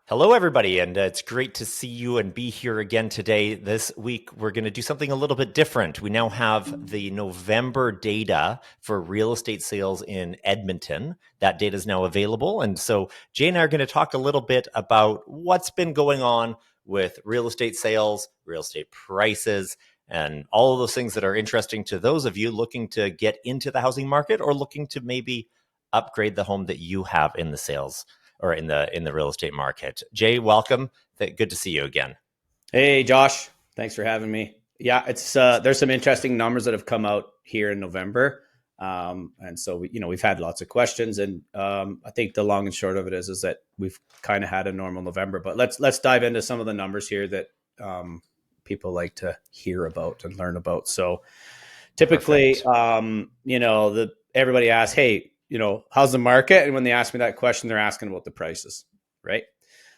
Hello, everybody, and it's great to see you and be here again today. This week, we're going to do something a little bit different. We now have the November data for real estate sales in Edmonton. That data is now available. And so Jay and I are going to talk a little bit about what's been going on with real estate sales, real estate prices, and all of those things that are interesting to those of you looking to get into the housing market or looking to maybe upgrade the home that you have in the sales or in the real estate market. Jay, welcome. Good to see you again. Hey, Josh. Thanks for having me. Yeah, it's there's some interesting numbers that have come out here in November, and so we've had lots of questions, and I think the long and short of it is that we've kind of had a normal November. But let's dive into some of the numbers here that people like to hear about and learn about. So typically, Perfect. everybody asks, "Hey, how's the market?" And when they ask me that question, they're asking about the prices, right?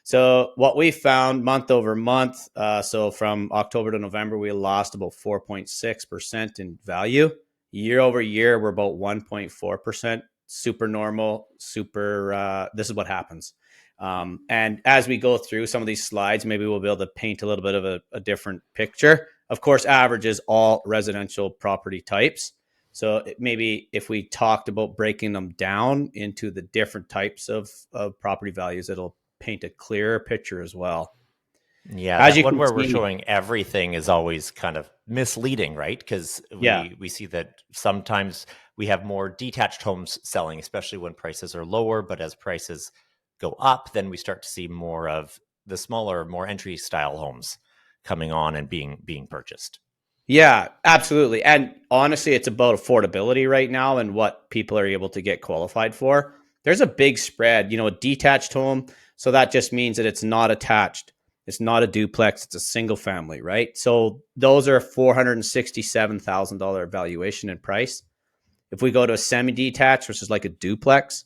So what we found month over month, so from October to November, we lost about 4.6% in value. Year over year, we're about 1.4%. Super normal, this is what happens. And as we go through some of these slides, maybe we'll be able to paint a little bit of a different picture. Of course, averages all residential property types. So maybe if we talked about breaking them down into the different types of property values, it'll paint a clearer picture as well. Yeah, As that you one can where we're see, showing everything is always kind of misleading, right? Because yeah, we see that sometimes we have more detached homes selling, especially when prices are lower. But as prices go up, then we start to see more of the smaller, more entry style homes coming on and being purchased. yeah, absolutely. And honestly, it's about affordability right now and what people are able to get qualified for. There's a big spread, a detached home. So that just means that it's not attached. It's not a duplex. It's a single family, right? So those are $467,000 valuation and price. If we go to a semi-detached, which is like a duplex,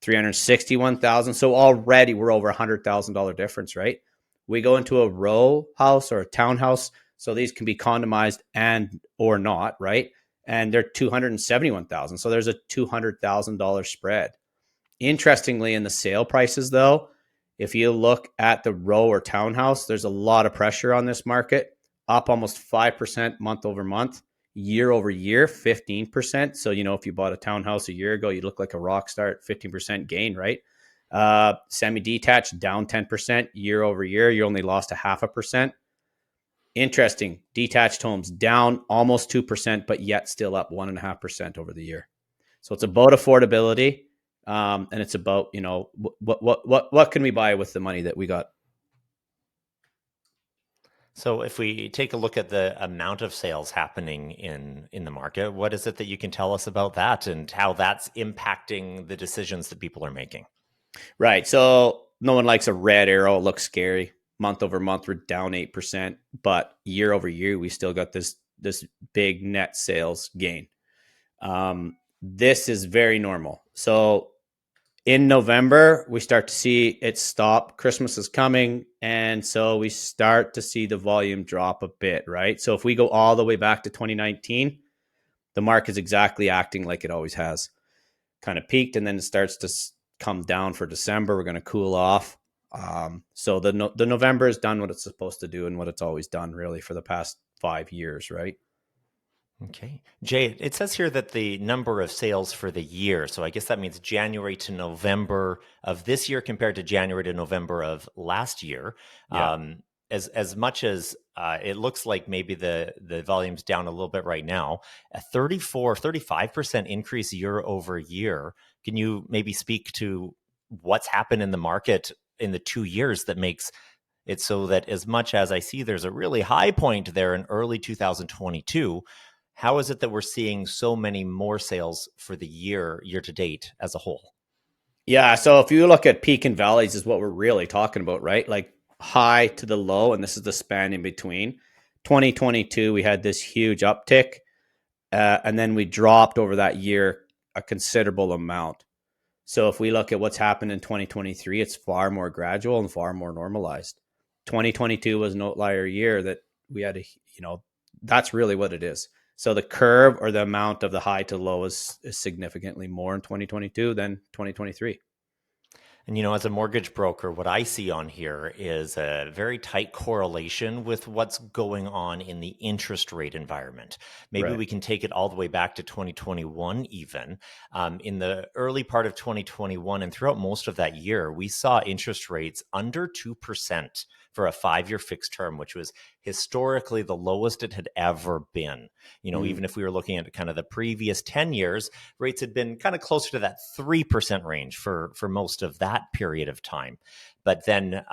361,000. So already we're over $100,000 difference, right? We go into a row house or a townhouse. So these can be condomized and or not, right? And they're 271,000. So there's a $200,000 spread. Interestingly, in the sale prices though, if you look at the row or townhouse, there's a lot of pressure on this market, up almost 5% month over month, year over year, 15%. So, if you bought a townhouse a year ago, you look like a rock star at 15% gain, right? Semi-detached down 10% year over year. You only lost a half a percent. Interesting. Detached homes down almost 2%, but yet still up 1.5% over the year. So it's about affordability. And it's about, what can we buy with the money that we got? So if we take a look at the amount of sales happening in the market, what is it that you can tell us about that and how that's impacting the decisions that people are making? Right. So no one likes a red arrow. It looks scary. Month over month, we're down 8%, but year over year, we still got this big net sales gain. This is very normal. So in November, we start to see it stop. Christmas is coming. And so we start to see the volume drop a bit, right? So if we go all the way back to 2019, the market is exactly acting like it always has. Kind of peaked and then it starts to come down for December. We're going to cool off. So the November has done what it's supposed to do and what it's always done really for the past 5 years, right? Okay. Jay, it says here that the number of sales for the year, so I guess that means January to November of this year compared to January to November of last year. Yeah. As much as it looks like maybe the volume's down a little bit right now, a 35% increase year over year. Can you maybe speak to what's happened in the market in the 2 years that makes it so that as much as I see there's a really high point there in early 2022, how is it that we're seeing so many more sales for the year to date as a whole? Yeah. So if you look at peak and valleys is what we're really talking about, right? Like high to the low, and this is the span in between. 2022, we had this huge uptick, and then we dropped over that year a considerable amount. So if we look at what's happened in 2023, it's far more gradual and far more normalized. 2022 was an outlier year that we had that's really what it is. So the curve or the amount of the high to low is significantly more in 2022 than 2023. And, as a mortgage broker, what I see on here is a very tight correlation with what's going on in the interest rate environment. Maybe Right. we can take it all the way back to 2021, even. In the early part of 2021 and throughout most of that year, we saw interest rates under 2% for a 5-year fixed term, which was historically the lowest it had ever been. Mm. Even if we were looking at kind of the previous 10 years, rates had been kind of closer to that 3% range for most of that period of time. But then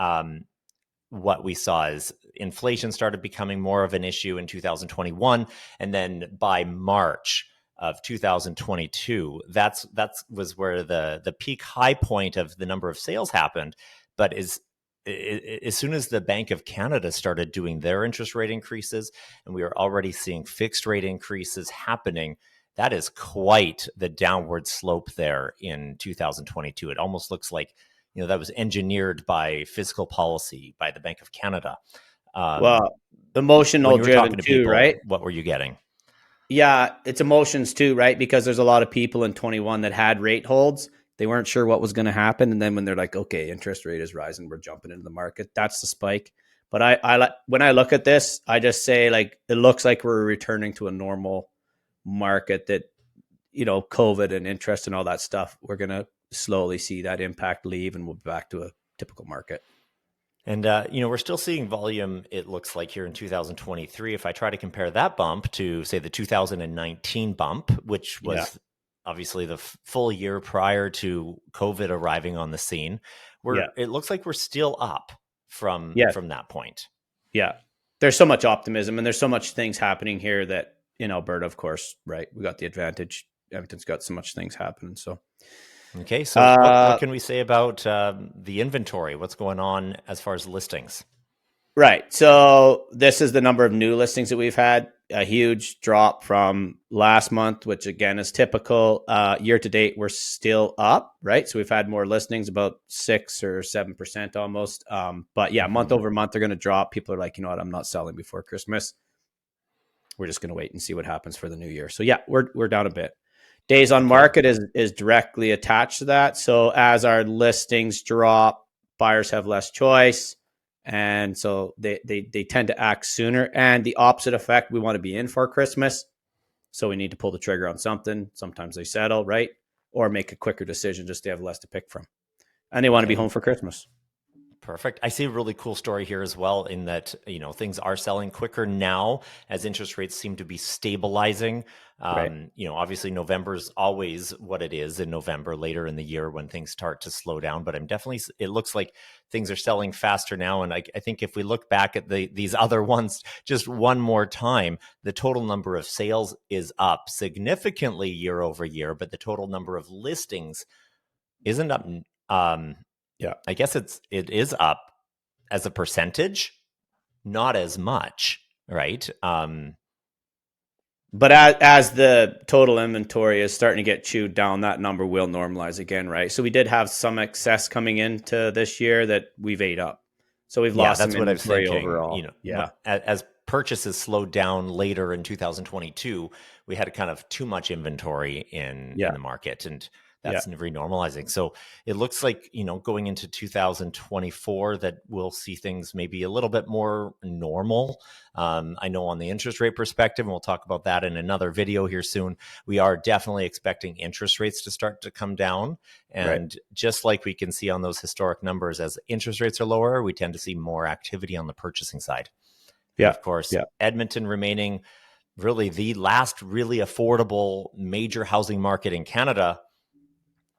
what we saw is inflation started becoming more of an issue in 2021, and then by March of 2022, that was where the peak high point of the number of sales happened. But as soon as the Bank of Canada started doing their interest rate increases, and we are already seeing fixed rate increases happening, that is quite the downward slope there in 2022. It almost looks like that was engineered by fiscal policy by the Bank of Canada. Well, When emotional you were driven talking to too, right? people, what were you getting? Yeah, it's emotions too, right? Because there's a lot of people in 21 that had rate holds. They weren't sure what was going to happen, and then when they're like, "Okay, interest rate is rising, we're jumping into the market." That's the spike. But when I look at this, I just say like it looks like we're returning to a normal market. That COVID and interest and all that stuff, we're going to slowly see that impact leave, and we'll be back to a typical market. And, we're still seeing volume, it looks like, here in 2023. If I try to compare that bump to, say, the 2019 bump, which Yeah, was obviously the full year prior to COVID arriving on the scene, yeah, it looks like we're still up from yes, that point. yeah. There's so much optimism, and there's so much things happening here that in Alberta, of course, right? We got the advantage. Edmonton's got so much things happening. So, Okay, so what uh, can we say about the inventory? What's going on as far as listings? right. So this is the number of new listings that we've had. A huge drop from last month, which again is typical. Year to date, we're still up, right? So we've had more listings, about 6 or 7% almost. But yeah, month Hmm. over month, they're going to drop. People are like, you know what? I'm not selling before Christmas. We're just going to wait and see what happens for the new year. So yeah, we're down a bit. Days on Okay. market is directly attached to that. So as our listings drop, buyers have less choice, and so they tend to act sooner. And the opposite effect, we want to be in for Christmas, so we need to pull the trigger on something. Sometimes they settle, right, or make a quicker decision just to have less to pick from, and they want to be Okay. home for Christmas. Perfect. I see a really cool story here as well, in that, things are selling quicker now as interest rates seem to be stabilizing. Right. Obviously November is always what it is in November, later in the year when things start to slow down. But it looks like things are selling faster now. And I think if we look back at these other ones just one more time, the total number of sales is up significantly year over year, but the total number of listings isn't up. Um, Yeah. I guess it is up as a percentage, not as much, right? But as the total inventory is starting to get chewed down, that number will normalize again, right? So we did have some excess coming into this year that we've ate up. So we've Yeah, lost some that's what I was inventory thinking. overall. Yeah. As purchases slowed down later in 2022, we had kind of too much inventory in Yeah. the market, and Yeah. that's renormalizing. So it looks like, going into 2024, that we'll see things maybe a little bit more normal. I know on the interest rate perspective, and we'll talk about that in another video here soon, we are definitely expecting interest rates to start to come down. Right. And just like we can see on those historic numbers, as interest rates are lower, we tend to see more activity on the purchasing side. And Yeah. of course, Yeah. Edmonton remaining really the last really affordable major housing market in Canada.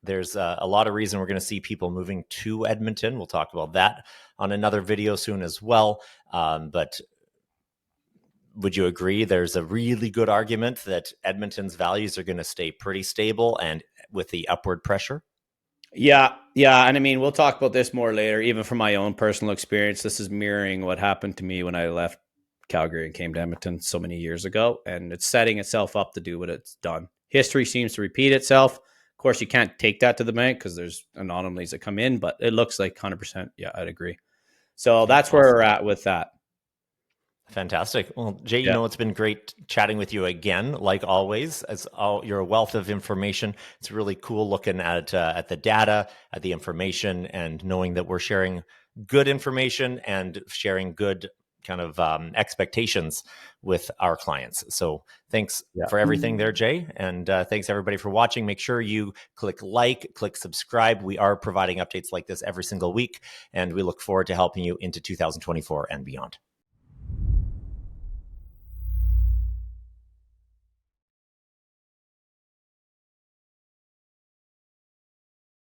There's a lot of reason we're going to see people moving to Edmonton. We'll talk about that on another video soon as well. But would you agree there's a really good argument that Edmonton's values are going to stay pretty stable and with the upward pressure? Yeah. Yeah. And I mean, we'll talk about this more later. Even from my own personal experience, this is mirroring what happened to me when I left Calgary and came to Edmonton so many years ago. And it's setting itself up to do what it's done. History seems to repeat itself. Of course, you can't take that to the bank because there's anomalies that come in, but it looks like 100%. Yeah, I'd agree. So Okay, that's where awesome. we're at with that. Fantastic. Well, Jay, Yeah. it's been great chatting with you again, like always. You're a wealth of information. It's really cool looking at the data, at the information, and knowing that we're sharing good information and sharing good kind of expectations with our clients. So thanks Yeah. for everything there, Jay. And thanks everybody for watching. Make sure you click subscribe. We are providing updates like this every single week, and we look forward to helping you into 2024 and beyond.